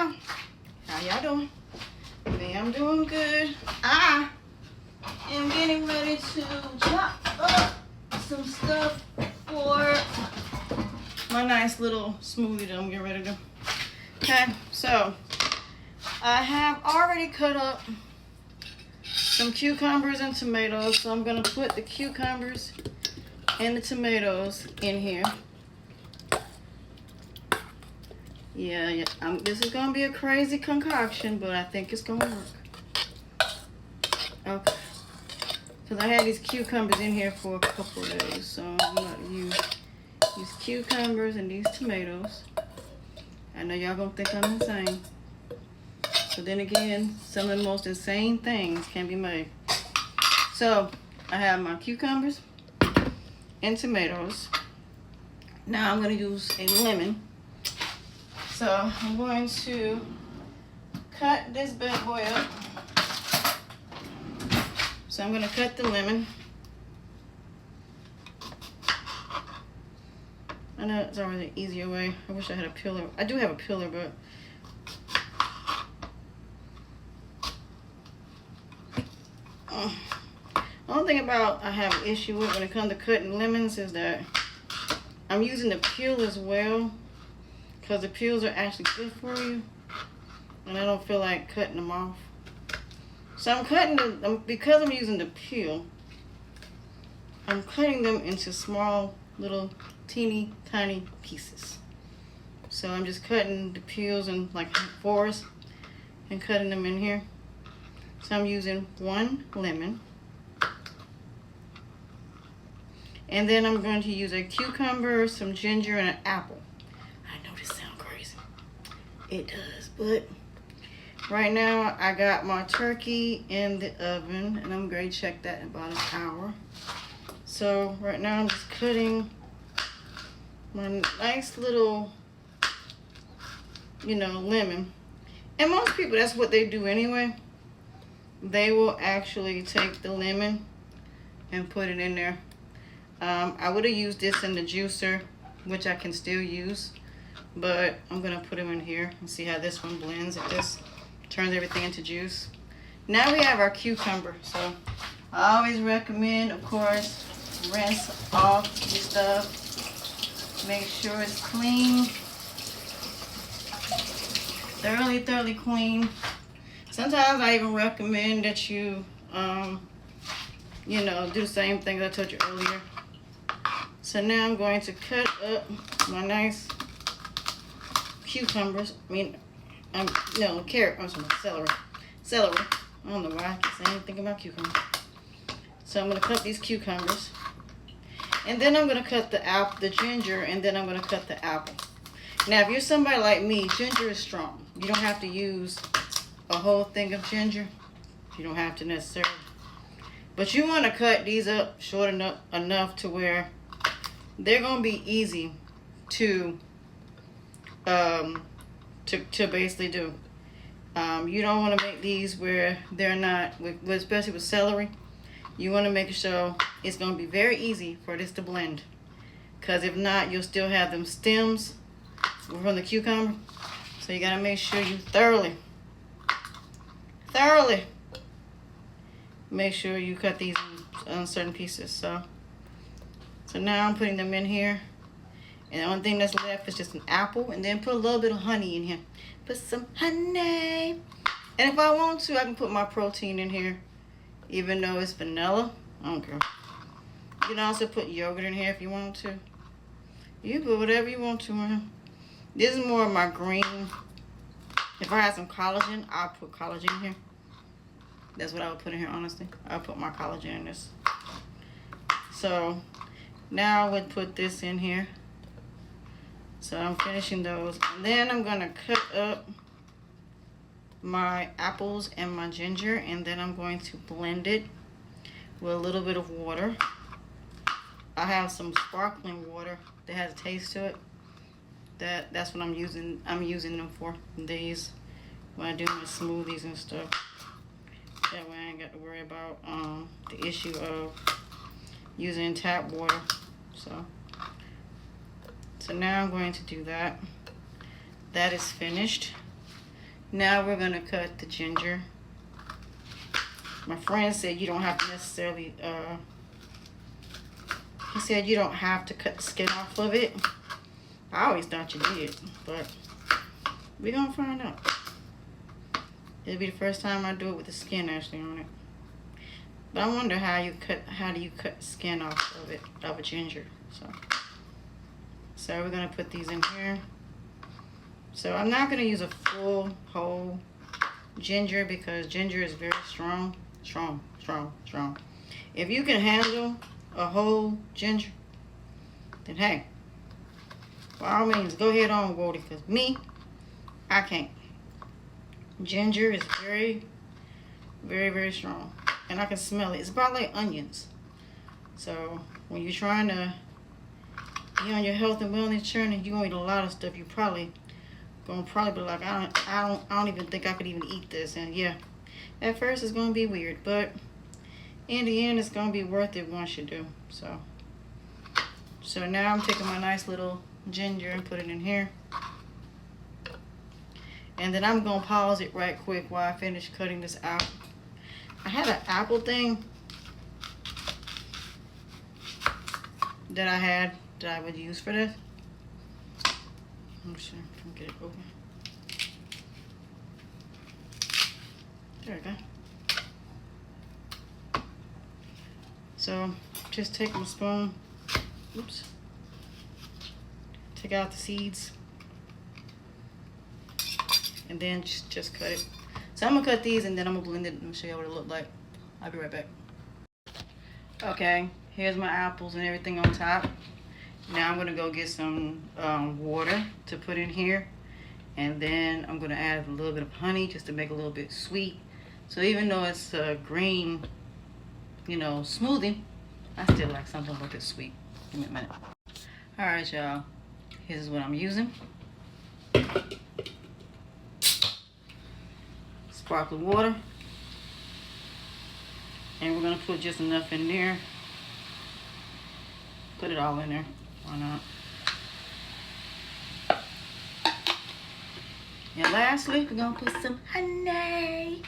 y'all. How y'all doing? Me, I'm doing good. I am getting ready to chop up some stuff for my nice little smoothie that I'm getting ready to do. Okay, so I have already cut up some cucumbers and tomatoes, so I'm gonna put the cucumbers and the tomatoes in here. Yeah, this is gonna be a crazy concoction, but I think it's gonna work. Okay, because I had these cucumbers in here for a couple of days, so I'm gonna use these cucumbers and these tomatoes. I know y'all gonna think I'm insane, but then again, some of the most insane things can be made. So I have my cucumbers and tomatoes. Now I'm gonna use a lemon. So I'm going to cut this bad boy up. So I'm going to cut the lemon. I know it's always an easier way. I wish I had a peeler. I do have a peeler, but the only thing about I have an issue with when it comes to cutting lemons is that I'm using the peel as well. Because the peels are actually good for you, and I don't feel like cutting them off. So I'm cutting them, because I'm using the peel, I'm cutting them into small, little, teeny, tiny pieces. So I'm just cutting the peels in like fours and cutting them in here. So I'm using one lemon. And then I'm going to use a cucumber, some ginger, and an apple. It does, but right now I got my turkey in the oven, and I'm going to check that in about an hour. So right now I'm just cutting my nice little, lemon. And most people, that's what they do anyway. They will actually take the lemon and put it in there. I would have used this in the juicer, which I can still use. But I'm going to put them in here and see how this one blends. If this turns everything into juice. Now we have our cucumber. So I always recommend, of course, rinse off your stuff. Make sure it's clean. Thoroughly clean. Sometimes I even recommend that you, do the same thing that I told you earlier. So now I'm going to cut up my nice cucumbers. Carrot. I'm sorry, celery. I don't know why I keep saying anything about cucumbers. So I'm going to cut these cucumbers. And then I'm going to cut the ginger, and then I'm going to cut the apple. Now, if you're somebody like me, ginger is strong. You don't have to use a whole thing of ginger. You don't have to necessarily. But you want to cut these up short enough to where they're going to be easy to basically do. You don't want to make these where they're not, especially with celery. You want to make sure it's going to be very easy for this to blend. Because if not, you'll still have them stems from the cucumber. So you got to make sure you thoroughly make sure you cut these in certain pieces. So now I'm putting them in here. And the only thing that's left is just an apple. And then put a little bit of honey in here. Put some honey. And if I want to, I can put my protein in here. Even though it's vanilla. I don't care. You can also put yogurt in here if you want to. You put whatever you want to, man. This is more of my green. If I had some collagen, I'll put collagen in here. That's what I would put in here, honestly. I'll put my collagen in this. So now I would put this in here. So I'm finishing those. And then I'm going to cut up my apples and my ginger. And then I'm going to blend it with a little bit of water. I have some sparkling water that has a taste to it. That's what I'm using them for. These when I do my smoothies and stuff. That way I ain't got to worry about the issue of using tap water. So now I'm going to do that. That is finished. Now we're gonna cut the ginger. My friend said you don't have to necessarily, he said you don't have to cut the skin off of it. I always thought you did, but we're gonna find out. It'll be the first time I do it with the skin actually on it. But I wonder how do you cut the skin off of it, of a ginger. So we're gonna put these in here. So I'm not gonna use a full whole ginger because ginger is very strong. If you can handle a whole ginger, then hey, by all means, go ahead on, Wody, because me, I can't. Ginger is very, very strong. And I can smell it. It's about like onions. So when you're trying to be on your health and wellness journey, you're gonna eat a lot of stuff. You probably gonna be like, I don't even think I could even eat this. And yeah, at first it's gonna be weird, but in the end it's gonna be worth it once you do. So now I'm taking my nice little ginger and put it in here. And then I'm gonna pause it right quick while I finish cutting this out. I had an apple thing that I would use for this. I'm sure if I can get it open. There we go. So just take my spoon. Oops. Take out the seeds. And then just cut it. So I'm gonna cut these and then I'm gonna blend it and show you what it look like. I'll be right back. Okay, here's my apples and everything on top. Now I'm gonna go get some water to put in here. And then I'm gonna add a little bit of honey just to make it a little bit sweet. So even though it's a green, smoothie, I still like something a little bit sweet. Give me a minute. All right, y'all. Here's what I'm using. Sparkling water. And we're gonna put just enough in there. Put it all in there. Why not? And lastly, we're gonna put some honey.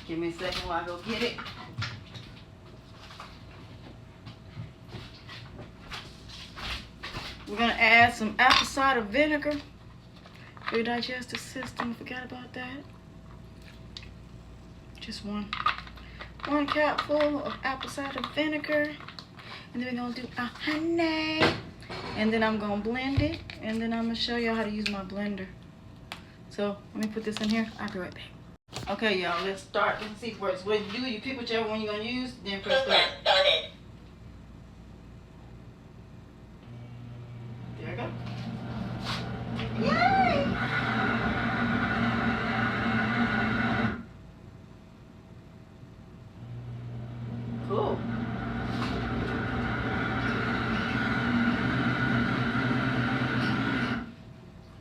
Give me a second while I go get it. We're gonna add some apple cider vinegar for your digestive system. Forgot about that. Just one cupful of apple cider vinegar. And then we're gonna do a honey. And then I'm gonna blend it. And then I'm gonna show you how to use my blender. So let me put this in here. I'll be right back. Okay, y'all, let's start. Let's see first. What you do, you pick whichever one you're gonna use, then press start. Started. There we go. Yay! Cool.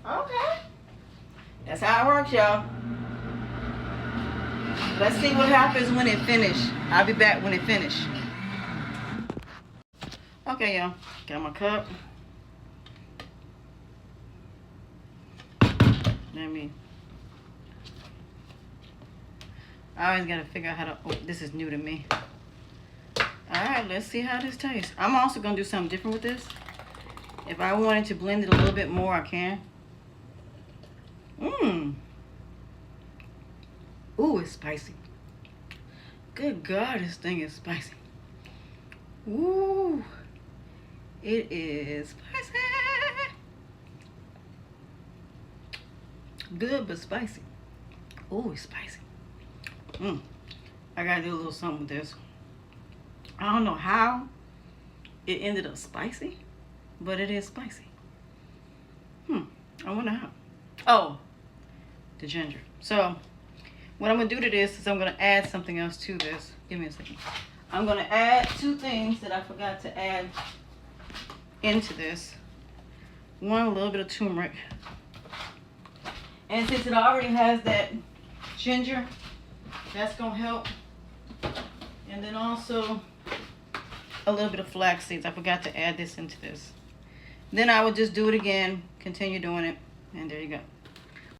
Okay. That's how it works, y'all. Let's see what happens when it finishes. I'll be back when it finishes. Okay, y'all. Got my cup. I always gotta figure out how to, this is new to me. Alright, let's see how this tastes. I'm also gonna do something different with this. If I wanted to blend it a little bit more, I can. Ooh, it's spicy. Good God, this thing is spicy. Ooh, it is spicy. Good, but spicy. Ooh, it's spicy. I gotta do a little something with this. I don't know how it ended up spicy, but it is spicy. I wonder how. Oh, the ginger. So what I'm gonna do to this is I'm gonna add something else to this. Give me a second. I'm gonna add two things that I forgot to add into this. One, a little bit of turmeric. And since it already has that ginger, that's gonna help. And then also a little bit of flax seeds. I forgot to add this into this. Then I would just do it again, continue doing it, and there you go.